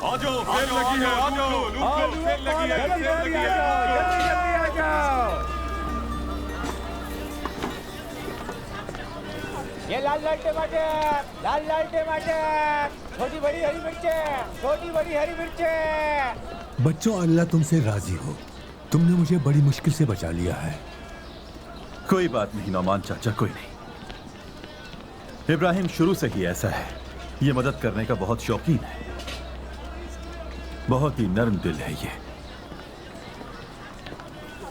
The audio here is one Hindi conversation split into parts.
आ जाओ, सेल लगी है, आ जाओ, लूट लो, सेल लगी है, सेल लगी है। जल्दी जल्दी आ जाओ। ये लाल लाल टमाटर, लाल लाल टमाटर, छोटी बड़ी हरी मिर्चें, छोटी बड़ी हरी मिर्चें। बच्चों, अल्लाह तुमसे राजी हो। तुमने मुझे बड़ी मुश्किल से बचा लिया है। कोई बात नहीं नौमान चाचा, कोई नहीं। इब्राहिम शुरू से ही ऐसा है, ये मदद करने का बहुत शौकीन है, बहुत ही नर्म दिल है ये।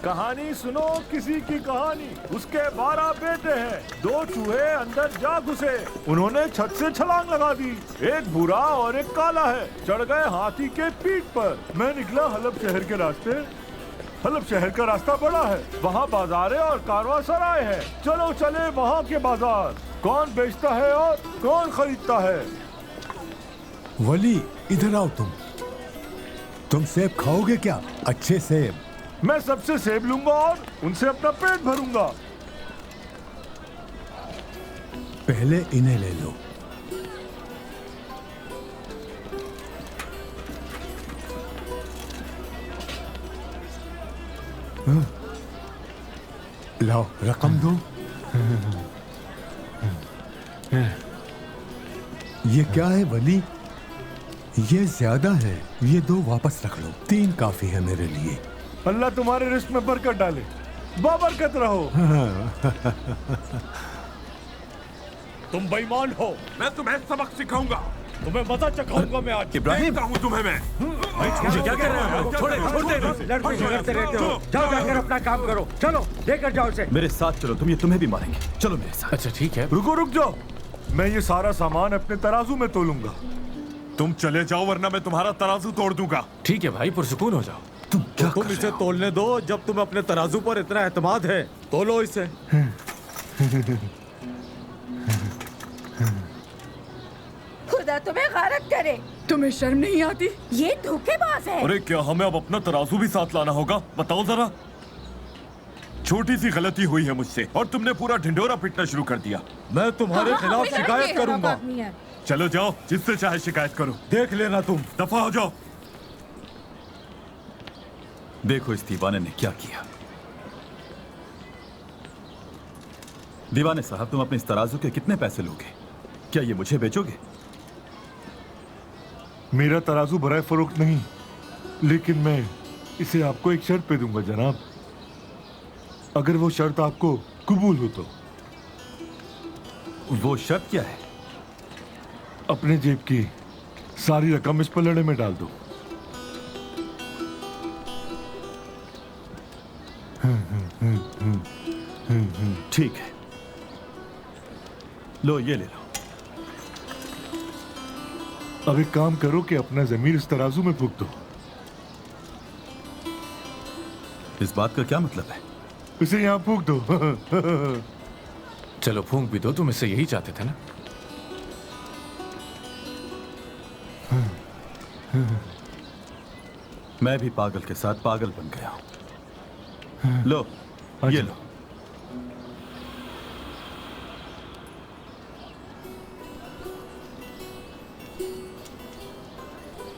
कहानी सुनो किसी की कहानी। उसके 12 बेटे हैं। 2 चूहे अंदर जा घुसे। उन्होंने छत से छलांग लगा दी। एक भूरा और एक काला है। चढ़ गए हाथी के पीठ पर। मैं निकला हलब शहर के रास्ते। हलब शहर का रास्ता बड़ा है, वहाँ बाजारें और कारवां सराय है। चलो चले वहाँ के बाजार। कौन बेचता है और कौन खरीदता है? वली, इधर आओ। तुम सेब खाओगे क्या? अच्छे सेब। मैं सबसे सेब लूंगा और उनसे अपना पेट भरूंगा। पहले इन्हें ले लो। लाओ, रकम दो। ये क्या है वली? ये ज्यादा है, ये 2 वापस रख लो। 3 काफी है मेरे लिए। अल्लाह तुम्हारे रिस्क में बरकत डाले। बाबरकत रहो। तुम बेईमान हो। मैं तुम्हें सबक सिखाऊंगा। तुम्हें मजा चखाऊंगा मैं आज। इब्राहिम, हूँ तुम्हें मैं। क्या कर रहे हो? छोड़े लड़ते झगड़ते रहते हो। जाओ जाकर अपना काम करो। चलो लेकर जाओ इसे। मेरे साथ चलो, तुम्हें भी मारेंगे। चलो मेरे साथ। अच्छा ठीक है। रुक जाओ, मैं ये सारा सामान अपने तराजू में तोलूंगा। तुम चले जाओ वरना मैं तुम्हारा तराजू तोड़ दूंगा। ठीक है भाई, पुरसुकून हो जाओ। तुम इसे तोलने दो। जब तुम अपने तराजू पर इतना एतमाद है, तोलो इसे। खुदा तुम्हें गारत करे। तुम्हें शर्म नहीं आती? ये धोखेबाज है। अरे क्या हमें अब अपना तराजू भी साथ लाना होगा? बताओ जरा। छोटी सी गलती हुई है मुझसे और तुमने पूरा ढिंढोरा पिटना शुरू कर दिया। मैं तुम्हारे खिलाफ शिकायत करूंगा। चलो जाओ, जिससे चाहे शिकायत करो। देख लेना तुम। दफा हो जाओ। देखो इस दीवाने ने क्या किया। दीवाने साहब, तुम अपने इस तराजू के कितने पैसे लोगे? क्या ये मुझे बेचोगे? मेरा तराजू बराए फरोख्त नहीं, लेकिन मैं इसे आपको एक शर्त पे दूंगा जनाब। अगर वो शर्त आपको कबूल हो तो। वो शर्त क्या है? अपने जेब की सारी रकम इस पलड़े में डाल दो। ठीक है, लो ये ले लो। अब एक काम करो कि अपना जमीर इस तराजू में फूंक दो। इस बात का क्या मतलब है? इसे यहाँ फूंक दो। चलो फूंक भी दो, तुम इससे यही चाहते थे ना? मैं भी पागल के साथ पागल बन गया हूं। लो ये लो।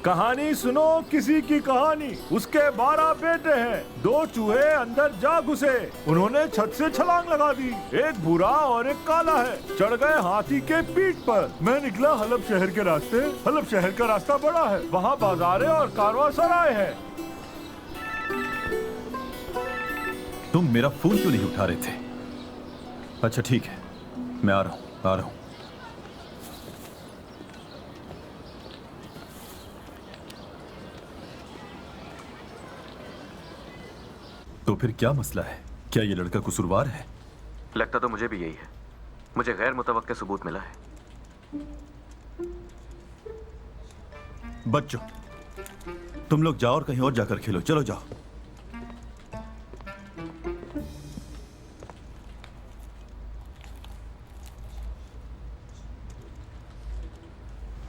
कहानी सुनो किसी की कहानी। उसके 12 बेटे हैं। 2 चूहे अंदर जा घुसे। उन्होंने छत से छलांग लगा दी। एक भूरा और एक काला है। चढ़ गए हाथी के पीठ पर। मैं निकला हलब शहर के रास्ते। हलब शहर का रास्ता बड़ा है, वहाँ बाजारें और कारवां सराय है। तुम मेरा फोन क्यों नहीं उठा रहे थे? अच्छा ठीक है, मैं आ रहा हूं। तो फिर क्या मसला है? क्या ये लड़का कसूरवार है? लगता तो मुझे भी यही है। मुझे गैर मुतवक्के सबूत मिला है। बच्चों, तुम लोग जाओ और कहीं और जाकर खेलो। चलो जाओ।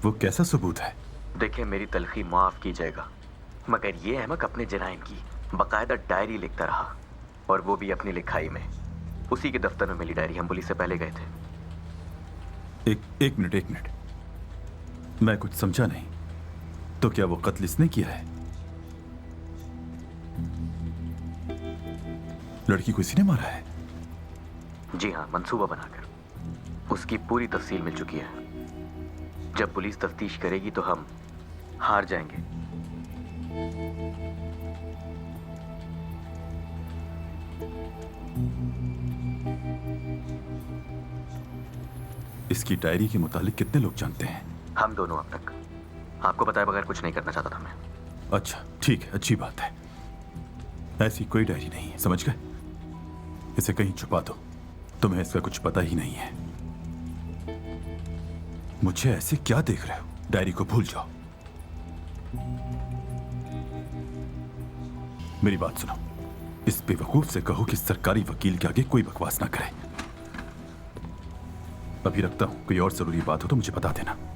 वो कैसा सबूत है? देखिए, मेरी तलखी माफ कीजिएगा, मगर ये अहमक अपने जराइम की बाकायदा डायरी लिखता रहा, और वो भी अपनी लिखाई में। उसी के दफ्तर में मिली डायरी। हम पुलिस से पहले गए थे। एक मिनट, मैं कुछ समझा नहीं। तो क्या वो कत्ल इसने किया है? लड़की को इसी ने मारा है? जी हाँ, मंसूबा बनाकर। उसकी पूरी तफसील मिल चुकी है। जब पुलिस तफ्तीश करेगी तो हम हार जाएंगे। इसकी डायरी के मुतालिक कितने लोग जानते हैं? हम दोनों अब तक। आपको बताए बगैर कुछ नहीं करना चाहता था मैं। अच्छा ठीक है, अच्छी बात है। ऐसी कोई डायरी नहीं है, समझ गए? इसे कहीं छुपा दो। तुम्हें इसका कुछ पता ही नहीं है। मुझे ऐसे क्या देख रहे हो? डायरी को भूल जाओ। मेरी बात सुनो, इस बेवकूफ से कहो कि सरकारी वकील के आगे कोई बकवास ना करे। अभी रखता हूं, कोई और जरूरी बात हो तो मुझे बता देना।